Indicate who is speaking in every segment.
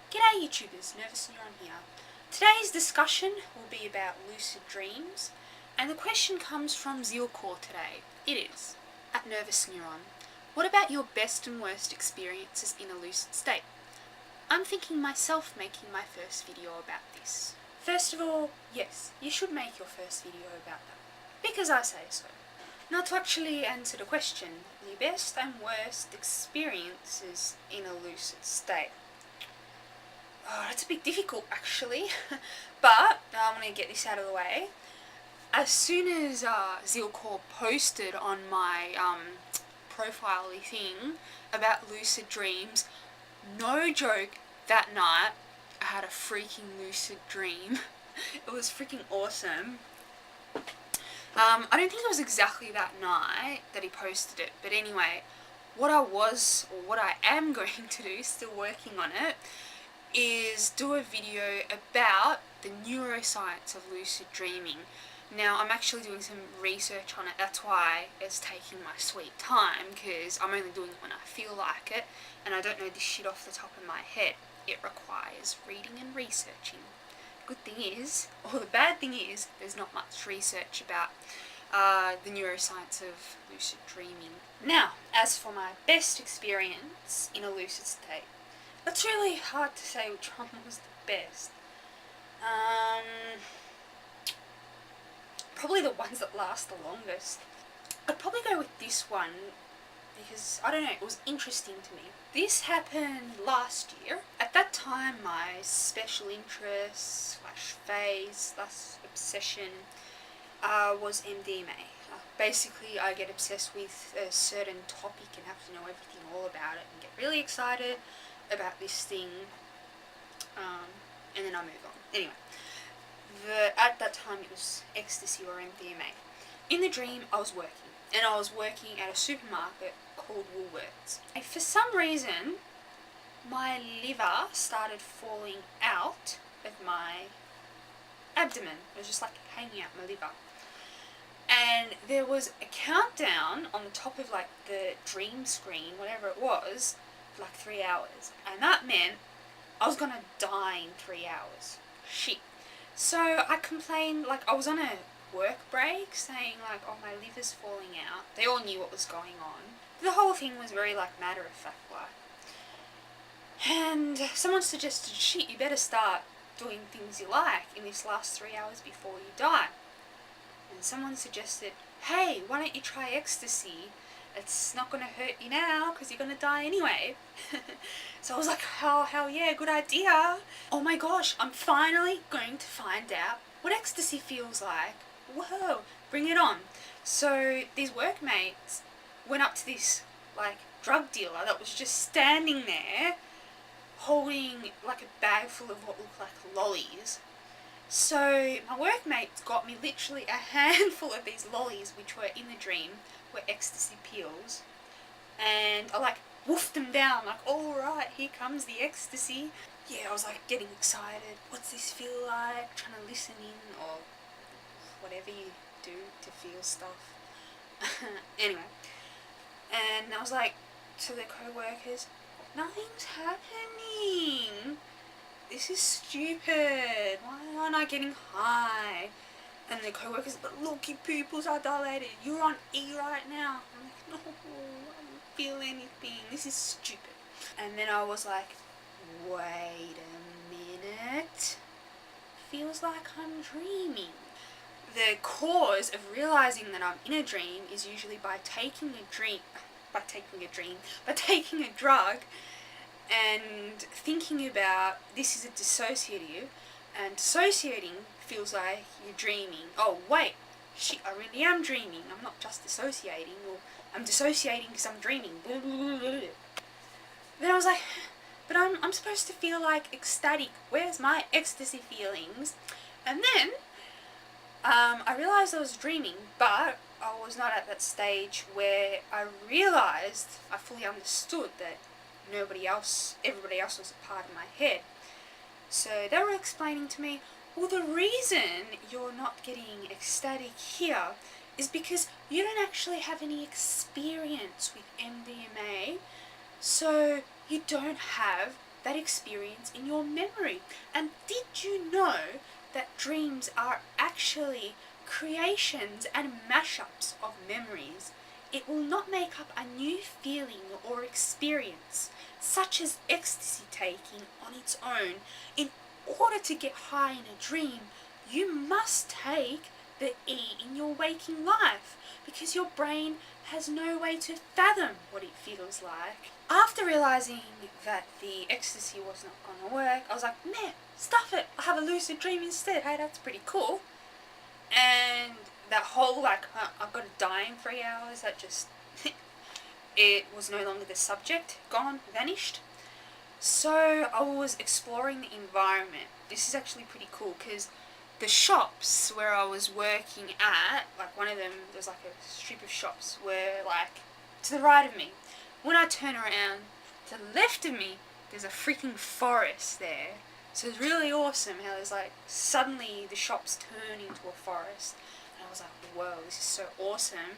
Speaker 1: G'day YouTubers, Nervous Neuron here. Today's discussion will be about lucid dreams, and the question comes from Zilcore today. It is, at Nervous Neuron, what about your best and worst experiences in a lucid state? I'm thinking myself making my first video about this. First of all, yes, you should make your first video about that, because I say so. Now to actually answer the question, the best and worst experiences in a lucid state. Oh, that's a bit difficult actually, but I'm going to get this out of the way. As soon as Zilcore posted on my profile-y thing about lucid dreams, no joke, that night I had a freaking lucid dream. It was freaking awesome. I don't think it was exactly that night that he posted it, but anyway, what I am going to do, still working on it, is do a video about the neuroscience of lucid dreaming. Now, I'm actually doing some research on it, that's why it's taking my sweet time, because I'm only doing it when I feel like it, and I don't know this shit off the top of my head. It requires reading and researching. Good thing is, or the bad thing is, there's not much research about the neuroscience of lucid dreaming. Now, as for my best experience in a lucid state, it's really hard to say which one was the best. Probably the ones that last the longest. I'd probably go with this one because, I don't know, it was interesting to me. This happened last year. At that time, my special interest / phase / obsession was MDMA. Basically, I get obsessed with a certain topic and have to know everything all about it and get really excited about this thing, and then I move on. Anyway, at that time it was ecstasy or MDMA. In the dream, I was working, and I was working at a supermarket called Woolworths. And for some reason, my liver started falling out of my abdomen. It was just like hanging out my liver. And there was a countdown on the top of like the dream screen, whatever it was, like 3 hours, and that meant I was gonna die in 3 hours. Shit. So I complained, like I was on a work break saying like, oh, my liver's falling out. They all knew what was going on. The whole thing was very like matter of fact like. And someone suggested, shit, you better start doing things you like in this last 3 hours before you die. And someone suggested, hey, why don't you try ecstasy? It's not going to hurt you now because you're going to die anyway. So I was like, hell yeah, good idea. Oh my gosh, I'm finally going to find out what ecstasy feels like. Whoa, bring it on. So these workmates went up to this like drug dealer that was just standing there holding like a bag full of what looked like lollies. So my workmates got me literally a handful of these lollies, which were in the dream, were ecstasy pills, and I like woofed them down like, alright, here comes the ecstasy. Yeah, I was like getting excited. What's this feel like? Trying to listen in, or whatever you do to feel stuff. Anyway, and I was like to the co-workers, nothing's happening. This is stupid. Why aren't I getting high? And the co-workers, but look, your pupils are dilated. You're on E right now. I'm like, no, I don't feel anything. This is stupid. And then I was like, wait a minute. Feels like I'm dreaming. The cause of realizing that I'm in a dream is usually by taking a drug and thinking about this is a dissociative, and dissociating feels like you're dreaming. Oh wait, shit, I really am dreaming. I'm not just dissociating, or I'm dissociating because I'm dreaming. Blah, blah, blah, blah. Then I was like, but I'm supposed to feel like ecstatic. Where's my ecstasy feelings? And then I realised I was dreaming, but I was not at that stage where I realised, I fully understood that everybody else was a part of my head. So they were explaining to me, well, the reason you're not getting ecstatic here is because you don't actually have any experience with MDMA, so you don't have that experience in your memory. And did you know that dreams are actually creations and mashups of memories? It will not make up a new feeling or experience, such as ecstasy taking on its own. In order to get high in a dream, you must take the E in your waking life, because your brain has no way to fathom what it feels like. After realizing that the ecstasy was not going to work, I was like, man, stuff it, I'll have a lucid dream instead. Hey, that's pretty cool. And that whole I've got to die in 3 hours, that just it was no longer the subject, gone, vanished. So I was exploring the environment. This is actually pretty cool, because the shops where I was working at, like one of them, there was like a strip of shops, were like to the right of me. When I turn around, to the left of me, there's a freaking forest there. So it's really awesome how there's like, suddenly the shops turn into a forest. And I was like, whoa, this is so awesome.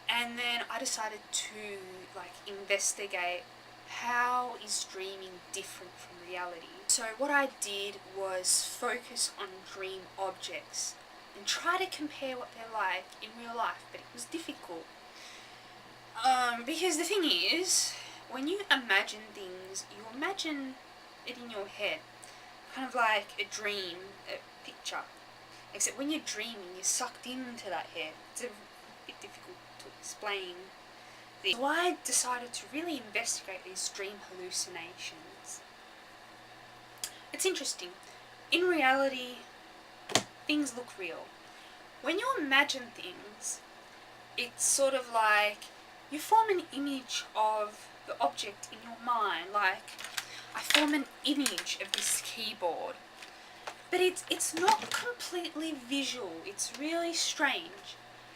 Speaker 1: And then I decided to like investigate, how is dreaming different from reality? So what I did was focus on dream objects and try to compare what they're like in real life, but it was difficult. Because the thing is, when you imagine things, you imagine it in your head, kind of like a dream, a picture. Except when you're dreaming, you're sucked into that head. It's a bit difficult to explain. So I decided to really investigate these dream hallucinations. It's interesting. In reality, things look real. When you imagine things, it's sort of like you form an image of the object in your mind. Like, I form an image of this keyboard. But it's not completely visual. It's really strange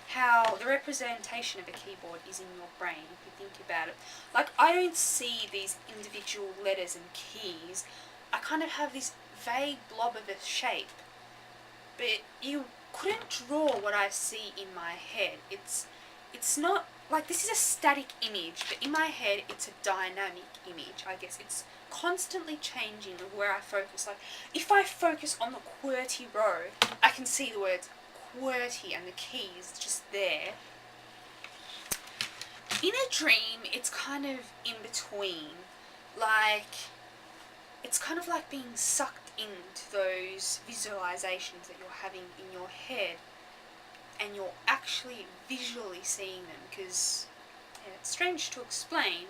Speaker 1: how the representation of a keyboard is in your brain, if you think about it. Like, I don't see these individual letters and keys. I kind of have this vague blob of a shape. But you couldn't draw what I see in my head. It's not, like, this is a static image, but in my head it's a dynamic image, I guess. It's constantly changing of where I focus. Like, if I focus on the QWERTY row, I can see the words QWERTY and the keys just there. In a dream, it's kind of in between. Like, it's kind of like being sucked into those visualizations that you're having in your head, and you're actually visually seeing them, because it's strange to explain,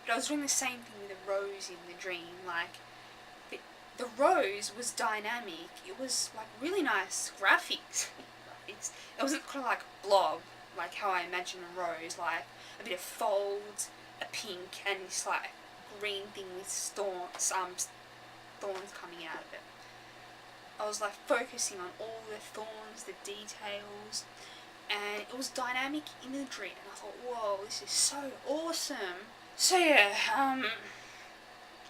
Speaker 1: but I was doing the same thing with the rose in the dream. Like, the rose was dynamic. It was like really nice graphics. It wasn't kind of like blob, like how I imagine a rose, like a bit of folds, a pink, and this like green thing with thorns coming out of it. I was like focusing on all the thorns, the details, and it was dynamic imagery, and I thought, whoa, this is so awesome. So yeah,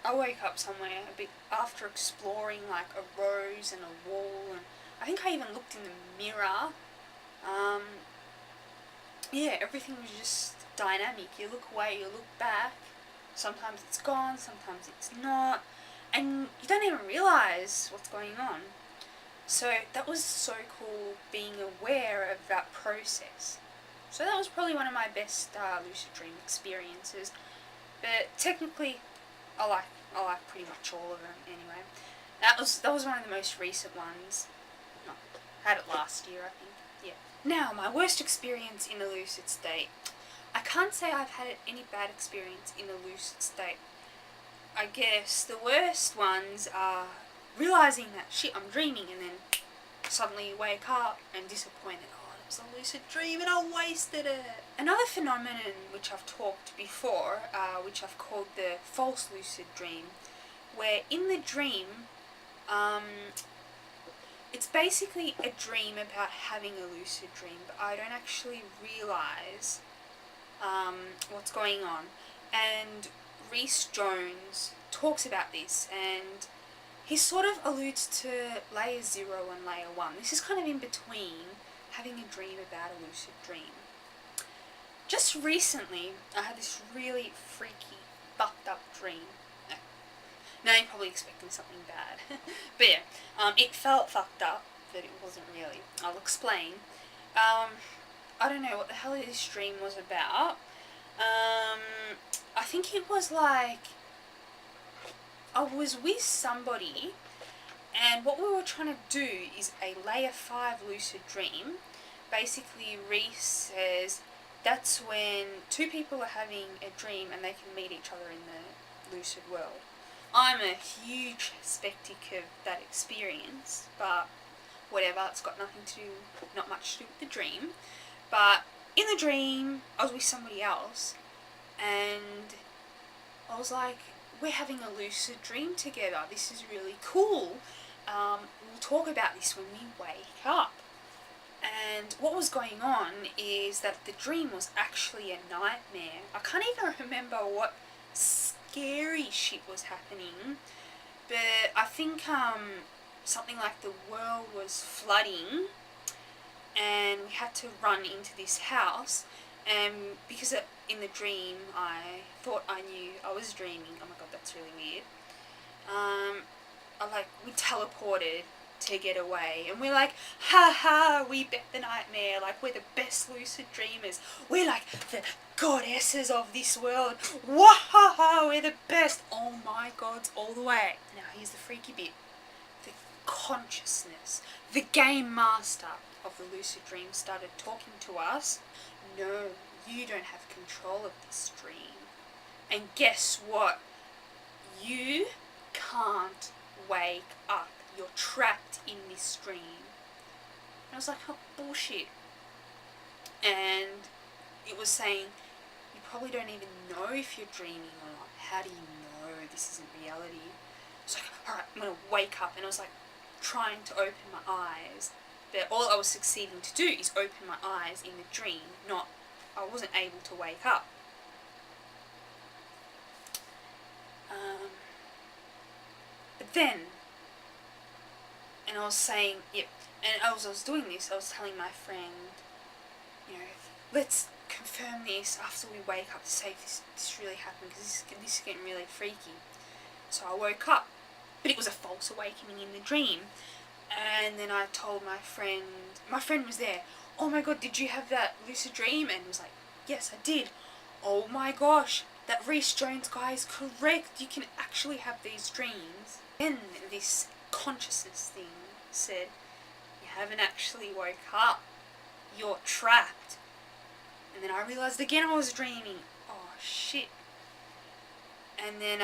Speaker 1: I woke up somewhere a bit after exploring like a rose and a wall, and I think I even looked in the mirror. Yeah, everything was just dynamic. You look away, you look back, sometimes it's gone, sometimes it's not, and you don't even realise what's going on. So that was so cool, being aware of that process. So that was probably one of my best lucid dream experiences. But technically, I like pretty much all of them anyway. That was one of the most recent ones. No, had it last year, I think. Yeah. Now, my worst experience in a lucid state. I can't say I've had any bad experience in a lucid state. I guess the worst ones are realizing that shit, I'm dreaming, and then suddenly you wake up and disappointed. Oh, it was a lucid dream and I wasted it. Another phenomenon which I've talked before, which I've called the false lucid dream, where in the dream, it's basically a dream about having a lucid dream, but I don't actually realise what's going on. And Reece Jones talks about this, and he sort of alludes to layer 0 and layer 1. This is kind of in between having a dream about a lucid dream. Just recently, I had this really freaky, fucked up dream. Now you're probably expecting something bad. But yeah, it felt fucked up, but it wasn't really. I'll explain. I don't know what the hell this dream was about. I think it was like I was with somebody, and what we were trying to do is a layer 5 lucid dream. Basically, Reece says that's when two people are having a dream and they can meet each other in the lucid world. I'm a huge skeptic of that experience, but whatever, it's got not much to do with the dream. But in the dream, I was with somebody else, and I was like, we're having a lucid dream together. This is really cool. We'll talk about this when we wake up. And what was going on is that the dream was actually a nightmare. I can't even remember what scary shit was happening, but I think something like the world was flooding and we had to run into this house, and because in the dream I thought I knew I was dreaming. Oh my god, that's really weird. We teleported to get away, and we're like, ha ha, we bet the nightmare, like we're the best lucid dreamers, we're like the goddesses of this world, wahaha, we're the best, oh my god, all the way. Now here's the freaky bit. The consciousness, the game master of the lucid dream started talking to us. No, you don't have control of this dream, and guess what, you can't wake up. You're trapped in this dream. And I was like, oh, bullshit. And it was saying, you probably don't even know if you're dreaming or not. How do you know this isn't reality? I was like, alright, I'm going to wake up. And I was like, trying to open my eyes. But all I was succeeding to do is open my eyes in the dream. I wasn't able to wake up. But then, and I was saying, yep, and as I was doing this, I was telling my friend, let's confirm this after we wake up to say if this really happened, because this is getting really freaky. So I woke up, but it was a false awakening in the dream. And then I told my friend was there, oh my god, did you have that lucid dream? And was like, yes, I did. Oh my gosh, that Reece Jones guy is correct, you can actually have these dreams. Then this consciousness thing said, you haven't actually woke up, you're trapped. And then I realised again I was dreaming. Oh shit. And then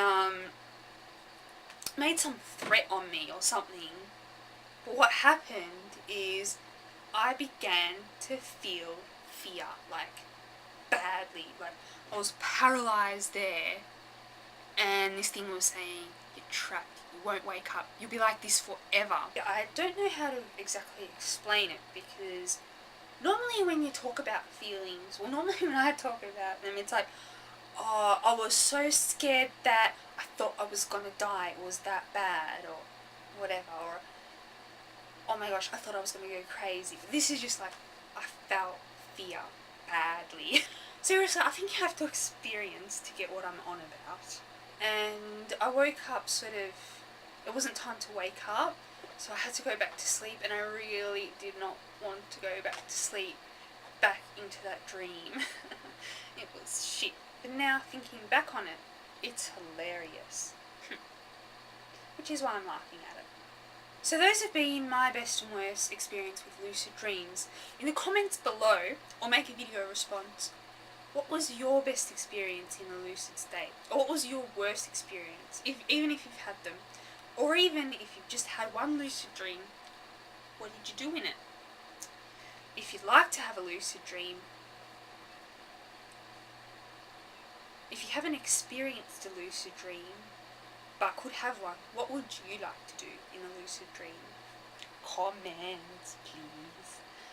Speaker 1: made some threat on me or something. But what happened is I began to feel fear, like badly, like I was paralysed there, and this thing was saying, you're trapped, you won't wake up, you'll be like this forever. I don't know how to exactly explain it, because normally when you talk about feelings, well, normally when I talk about them, it's like, oh, I was so scared that I thought I was gonna die, it was that bad, or whatever, or oh my gosh, I thought I was gonna go crazy. But this is just like, I felt fear badly. Seriously, I think you have to experience to get what I'm on about. And I woke up it wasn't time to wake up, so I had to go back to sleep, and I really did not want to go back to sleep, back into that dream. It was shit. But now, thinking back on it, it's hilarious. Which is why I'm laughing at it. So those have been my best and worst experience with lucid dreams. In the comments below, or make a video response, what was your best experience in a lucid state? Or what was your worst experience, even if you've had them? Or even if you've just had one lucid dream, what did you do in it? If you'd like to have a lucid dream, if you haven't experienced a lucid dream, but could have one, what would you like to do in a lucid dream? Comments, please.